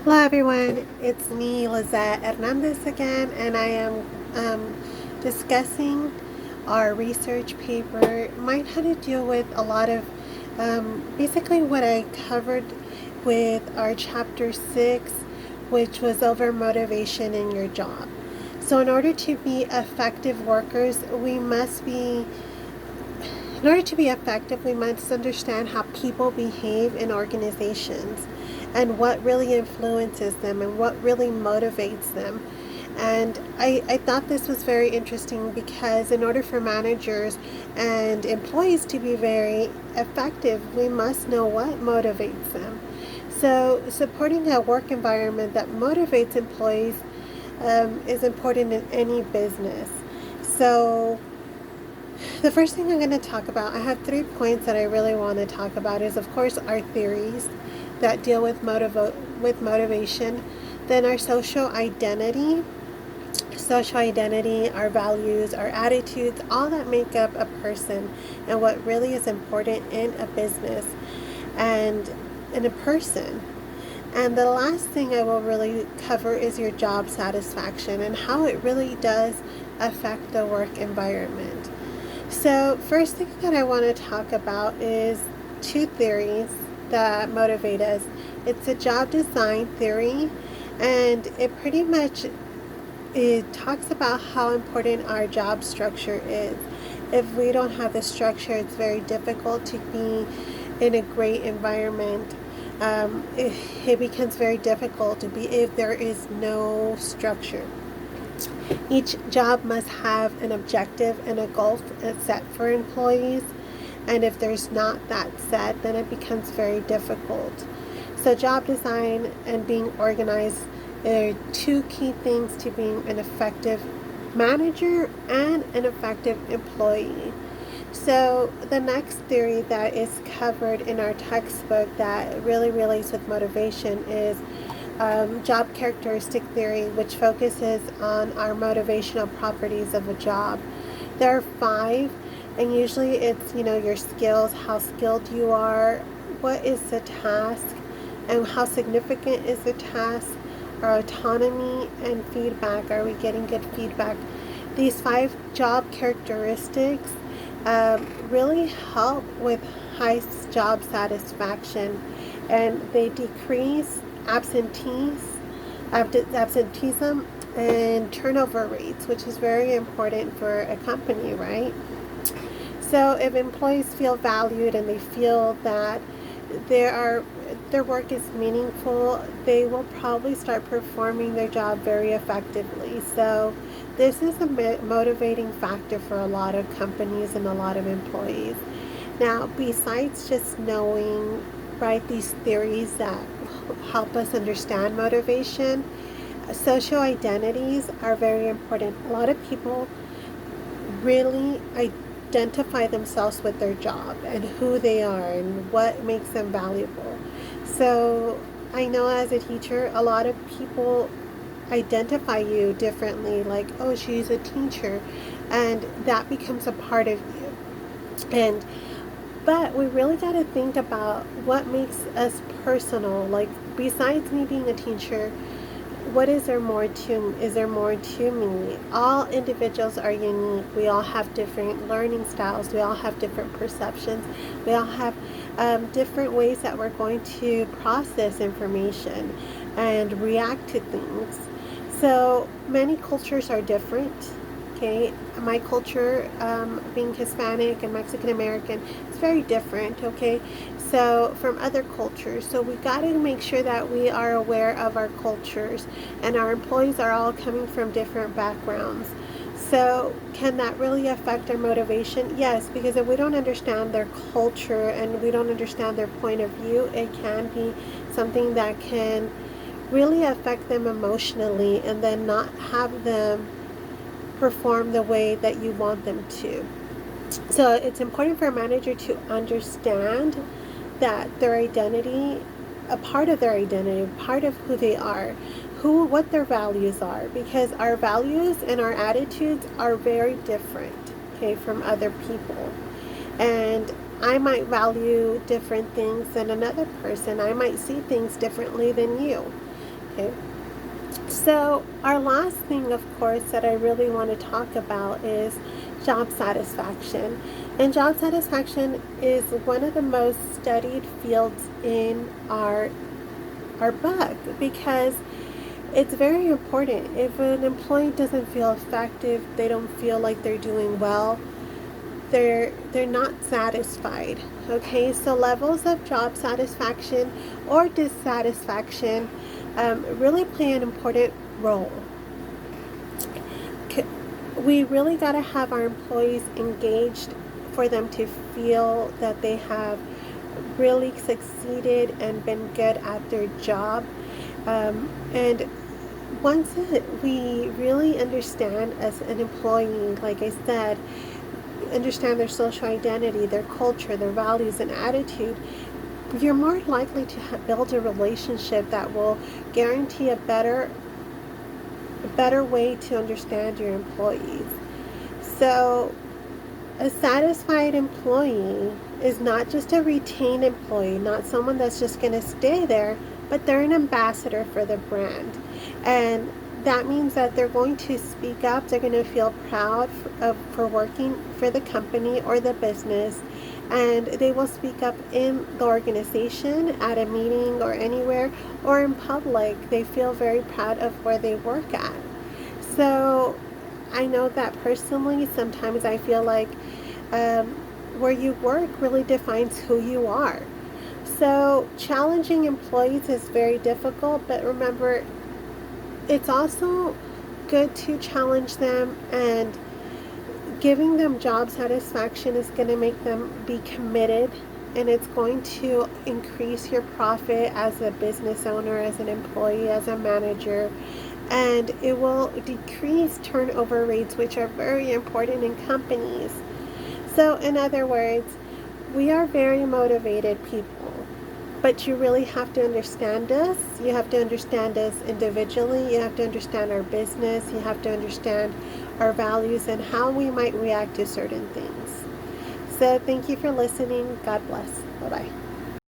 Hello everyone, it's me Lizette Hernandez again, and I am discussing our research paper. Mine had to deal with a lot of basically what I covered with our chapter 6, which was over motivation in your job. So in order to be effective workers, in order to be effective, we must understand how people behave in organizations and what really influences them and what really motivates them. And I thought this was very interesting because in order for managers and employees to be very effective, we must know what motivates them. So, supporting a work environment that motivates employees is important in any business. So, the first thing I'm going to talk about, I have 3 points that I really want to talk about, is of course our theories that deal with motivation, then our social identity, our values, our attitudes, all that make up a person, and what really is important in a business and in a person. And the last thing I will really cover is your job satisfaction and how it really does affect the work environment. So, first thing that I want to talk about is two theories that motivate us. It's a job design theory, and it talks about how important our job structure is. If we don't have the structure, it's very difficult to be in a great environment. It becomes very difficult to be if there is no structure. Each job must have an objective and a goal set for employees, and if there's not that set, then it becomes very difficult. So, job design and being organized are two key things to being an effective manager and an effective employee. So, the next theory that is covered in our textbook that really relates with motivation is job characteristic theory, which focuses on our motivational properties of a job. There are 5, and usually it's your skills, how skilled you are, what is the task, and how significant is the task, our autonomy and feedback. Are we getting good feedback? These 5 job characteristics really help with high job satisfaction, and they decrease absenteeism and turnover rates, which is very important for a company, right? So if employees feel valued and they feel that their work is meaningful, they will probably start performing their job very effectively. So this is a motivating factor for a lot of companies and a lot of employees. Now, besides just knowing, right, these theories that help us understand motivation, social identities are very important. A lot of people really identify themselves with their job and who they are and what makes them valuable. So I know as a teacher, a lot of people identify you differently, like, oh, she's a teacher, and that becomes a part of you. And but we really got to think about what makes us personal. Like, besides me being a teacher, what is there more to me? All individuals are unique. We all have different learning styles. We all have different perceptions. We all have different ways that we're going to process information and react to things. So many cultures are different. Okay, my culture, being Hispanic and Mexican American, it's very different. Okay, so from other cultures, so we got to make sure that we are aware of our cultures, and our employees are all coming from different backgrounds. So can that really affect our motivation? Yes, because if we don't understand their culture and we don't understand their point of view, it can be something that can really affect them emotionally and then not have them perform the way that you want them to. So it's important for a manager to understand that their identity, a part of their identity, part of who they are, what their values are, because our values and our attitudes are very different, okay, from other people. And I might value different things than another person. I might see things differently than you. Okay. So our last thing, of course, that I really want to talk about is job satisfaction. And job satisfaction is one of the most studied fields in our book because it's very important. If an employee doesn't feel effective, they don't feel like they're doing well, they're not satisfied. Okay, so levels of job satisfaction or dissatisfaction really play an important role. We really got to have our employees engaged for them to feel that they have really succeeded and been good at their job. And once we really understand as an employee, like I said, understand their social identity, their culture, their values, and attitude, you're more likely to build a relationship that will guarantee a better way to understand your employees. So a satisfied employee is not just a retained employee, not someone that's just going to stay there, but they're an ambassador for the brand. And that means that they're going to speak up, they're going to feel proud for working for the company or the business, and they will speak up in the organization, at a meeting or anywhere, or in public. They feel very proud of where they work at. So I know that personally, sometimes I feel like where you work really defines who you are. So challenging employees is very difficult, but remember, it's also good to challenge them, and giving them job satisfaction is going to make them be committed, and it's going to increase your profit as a business owner, as an employee, as a manager, and it will decrease turnover rates, which are very important in companies. So in other words, we are very motivated people, but you really have to understand us. You have to understand us individually. You have to understand our business. You have to understand our values and how we might react to certain things. So thank you for listening. God bless. Bye-bye.